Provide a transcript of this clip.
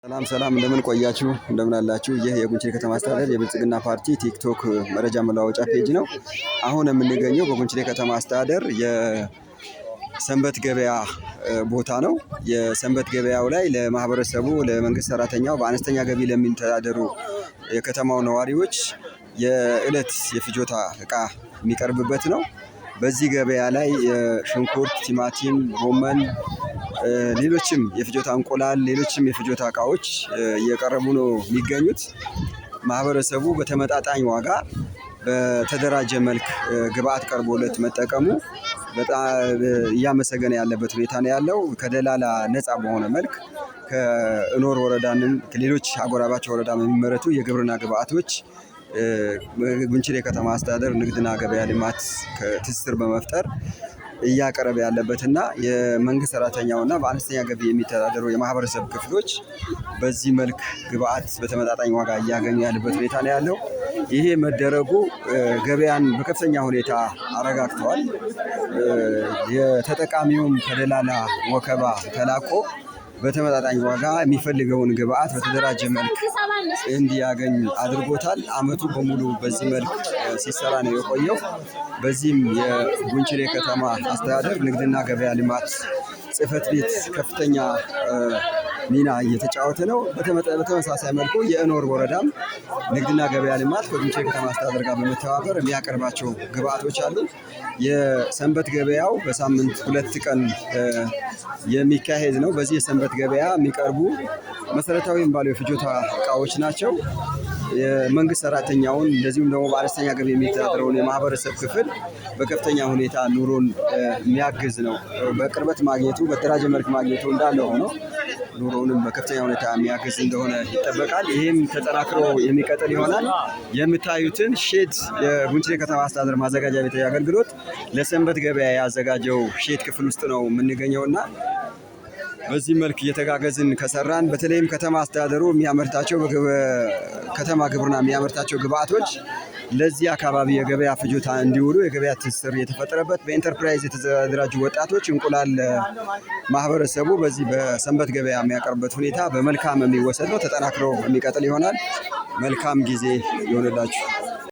ሰላም እንደምን ቆያችሁ እንደምን አላችሁ? ይህ የጉንችሬ ከተማ አስተዳደር የብልጽግና ፓርቲ ቲክቶክ መረጃ መለዋወጫ ፔጅ ነው። አሁን የምንገኘው በጉንችሬ ከተማ አስተዳደር የሰንበት ገበያ ቦታ ነው። የሰንበት ገበያው ላይ ለማህበረሰቡ፣ ለመንግስት ሰራተኛው፣ በአነስተኛ ገቢ ለሚተዳደሩ የከተማው ነዋሪዎች የዕለት የፍጆታ እቃ የሚቀርብበት ነው። በዚህ ገበያ ላይ ሽንኩርት፣ ቲማቲም፣ ጎመን፣ ሌሎችም የፍጆታ እንቁላል፣ ሌሎችም የፍጆታ እቃዎች እየቀረቡ ነው የሚገኙት። ማህበረሰቡ በተመጣጣኝ ዋጋ በተደራጀ መልክ ግብአት ቀርቦለት መጠቀሙ በጣም እያመሰገነ ያለበት ሁኔታ ነው ያለው። ከደላላ ነፃ በሆነ መልክ ከእኖር ወረዳንም ከሌሎች አጎራባች ወረዳ የሚመረቱ የግብርና ግብአቶች ጉንችሬ ከተማ አስተዳደር ንግድና ገበያ ልማት ትስስር በመፍጠር እያቀረበ ያለበትና የመንግስት ሰራተኛውና በአነስተኛ ገቢ የሚተዳደሩ የማህበረሰብ ክፍሎች በዚህ መልክ ግብአት በተመጣጣኝ ዋጋ እያገኙ ያለበት ሁኔታ ነው ያለው። ይሄ መደረጉ ገበያን በከፍተኛ ሁኔታ አረጋግተዋል። የተጠቃሚውም ከደላላ ወከባ ተላቆ በተመጣጣኝ ዋጋ የሚፈልገውን ግብአት በተደራጀ መልክ እንዲያገኝ አድርጎታል። አመቱ በሙሉ በዚህ መልክ ሲሰራ ነው የቆየው። በዚህም የጉንችሬ ከተማ አስተዳደር ንግድና ገበያ ልማት ጽሕፈት ቤት ከፍተኛ ሚና እየተጫወተ ነው። በተመሳሳይ መልኩ የእኖር ወረዳም ንግድና ገበያ ልማት ከጉንችሬ ከተማ አስተዳደር ጋር በመተባበር የሚያቀርባቸው ግብአቶች አሉ። የሰንበት ገበያው በሳምንት 2 ቀን የሚካሄድ ነው። በዚህ የሰንበት ገበያ የሚቀርቡ መሰረታዊ የሚባሉ የፍጆታ እቃዎች ናቸው። የመንግስት ሰራተኛውን እንደዚሁም ደግሞ በአነስተኛ ገቢ የሚተዳደረውን የማህበረሰብ ክፍል በከፍተኛ ሁኔታ ኑሮን የሚያግዝ ነው። በቅርበት ማግኘቱ በተደራጀ መልክ ማግኘቱ እንዳለ ሆኖ ኑሮውንም በከፍተኛ ሁኔታ የሚያግዝ እንደሆነ ይጠበቃል። ይህም ተጠናክሮ የሚቀጥል ይሆናል። የምታዩትን ሼድ የጉንችሬ ከተማ አስተዳደር ማዘጋጃ ቤት አገልግሎት ለሰንበት ገበያ ያዘጋጀው ሼድ ክፍል ውስጥ ነው የምንገኘውና በዚህ መልክ እየተጋገዝን ከሰራን በተለይም ከተማ አስተዳደሩ የሚያመርታቸው ከተማ ግብርና የሚያመርታቸው ግብአቶች ለዚህ አካባቢ የገበያ ፍጆታ እንዲውሉ የገበያ ትስስር የተፈጠረበት በኢንተርፕራይዝ የተደራጁ ወጣቶች እንቁላል ማህበረሰቡ በዚህ በሰንበት ገበያ የሚያቀርብበት ሁኔታ በመልካም የሚወሰድ ነው። ተጠናክሮ የሚቀጥል ይሆናል። መልካም ጊዜ ይሆንላችሁ።